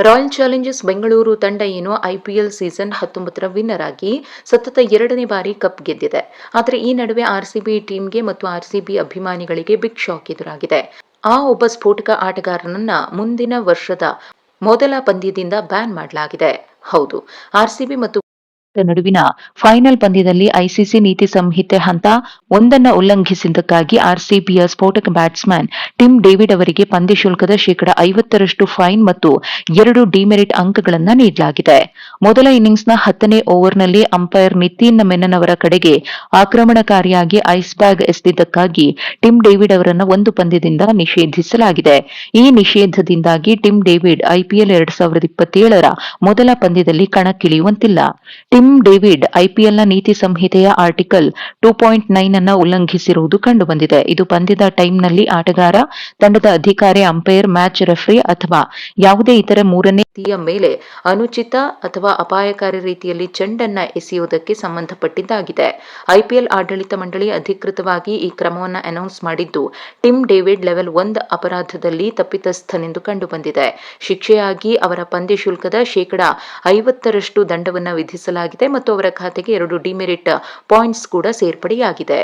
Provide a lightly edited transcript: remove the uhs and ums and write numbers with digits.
Royal Challengers Bengaluru ತಂಡ ಏನು IPL season 19ರ winner ಆಗಿ ಸತತ 2ನೇ ಬಾರಿ ಕಪ್ ಗೆದ್ದಿದೆ. ಆದರೆ ಈ ನಡುವೆ ಆರ್ಸಿಬಿ ಟೀಮ್ಗೆ ಮತ್ತು ಆರ್ಸಿಬಿ ಅಭಿಮಾನಿಗಳಿಗೆ ಬಿಗ್ ಶಾಕ್ ಎದುರಾಗಿದೆ. ಒಬ್ಬ ಸ್ಫೋಟಕ ಆಟಗಾರನನ್ನ ಮುಂದಿನ ವರ್ಷದ ಮೊದಲ ಪಂದ್ಯದಿಂದ ಬ್ಯಾನ್ ಮಾಡಲಾಗಿದೆ. ಹೌದು, ಆರ್ಸಿಬಿ ಮತ್ತು ನಡುವಿನ ಫೈನಲ್ ಪಂದ್ಯದಲ್ಲಿ ಐಸಿಸಿ ನೀತಿ ಸಂಹಿತೆ ಹಂತ 1 ಉಲ್ಲಂಘಿಸಿದ್ದಕ್ಕಾಗಿ ಆರ್ಸಿಬಿಯ ಸ್ಫೋಟಕ ಬ್ಯಾಟ್ಸ್ಮನ್ ಟಿಮ್ ಡೇವಿಡ್ ಅವರಿಗೆ ಪಂದ್ಯ ಶುಲ್ಕದ ಶೇಕಡ 50ರಷ್ಟು ಫೈನ್ ಮತ್ತು 2 ಡಿಮೆರಿಟ್ ಅಂಕಗಳನ್ನು ನೀಡಲಾಗಿದೆ. ಮೊದಲ ಇನ್ನಿಂಗ್ಸ್ನ 10ನೇ ಓವರ್ನಲ್ಲಿ ಅಂಪೈರ್ ನಿತಿನ್ ಮೆನನ್ ಅವರ ಕಡೆಗೆ ಆಕ್ರಮಣಕಾರಿಯಾಗಿ ಐಸ್ ಬ್ಯಾಗ್ ಎಸೆದಿದ್ದಕ್ಕಾಗಿ ಟಿಮ್ ಡೇವಿಡ್ ಅವರನ್ನು ಒಂದು ಪಂದ್ಯದಿಂದ ನಿಷೇಧಿಸಲಾಗಿದೆ. ಈ ನಿಷೇಧದಿಂದಾಗಿ ಟಿಮ್ ಡೇವಿಡ್ ಐಪಿಎಲ್ 2027ರ ಮೊದಲ ಪಂದ್ಯದಲ್ಲಿ ಕಣಕ್ಕಿಳಿಯುವಂತಿಲ್ಲ. ಟಿಮ್ ಡೇವಿಡ್ ಐಪಿಎಲ್ನ ನೀತಿ ಸಂಹಿತೆಯ ಆರ್ಟಿಕಲ್ 2.9 ಅನ್ನು ಉಲ್ಲಂಘಿಸಿರುವುದು ಕಂಡುಬಂದಿದೆ. ಇದು ಪಂದ್ಯದ ಟೈಮ್ನಲ್ಲಿ ಆಟಗಾರ, ತಂಡದ ಅಧಿಕಾರಿ, ಅಂಪೈರ್, ಮ್ಯಾಚ್ ರೆಫರಿ ಅಥವಾ ಯಾವುದೇ ಇತರ ಮೂರನೇ ವ್ಯಕ್ತಿಯ ಮೇಲೆ ಅನುಚಿತ ಅಥವಾ ಅಪಾಯಕಾರಿ ರೀತಿಯಲ್ಲಿ ಚೆಂಡನ್ನ ಎಸೆಯುವುದಕ್ಕೆ ಸಂಬಂಧಪಟ್ಟಿದ್ದಾಗಿದೆ. ಐಪಿಎಲ್ ಆಡಳಿತ ಮಂಡಳಿ ಅಧಿಕೃತವಾಗಿ ಈ ಕ್ರಮವನ್ನು ಅನೌನ್ಸ್ ಮಾಡಿದ್ದು, ಟಿಮ್ ಡೇವಿಡ್ ಲೆವೆಲ್ 1 ಅಪರಾಧದಲ್ಲಿ ತಪ್ಪಿತಸ್ಥನೆಂದು ಕಂಡುಬಂದಿದೆ. ಶಿಕ್ಷೆಯಾಗಿ ಅವರ ಪಂದ್ಯ ಶುಲ್ಕದ ಶೇಕಡ 50ರಷ್ಟು ದಂಡವನ್ನು ವಿಧಿಸಲಾಗಿದೆ ಮತ್ತು ಅವರ ಖಾತೆಗೆ 2 ಡಿಮೆರಿಟ್ ಪಾಯಿಂಟ್ಸ್ ಕೂಡ ಸೇರ್ಪಡೆಯಾಗಿದೆ.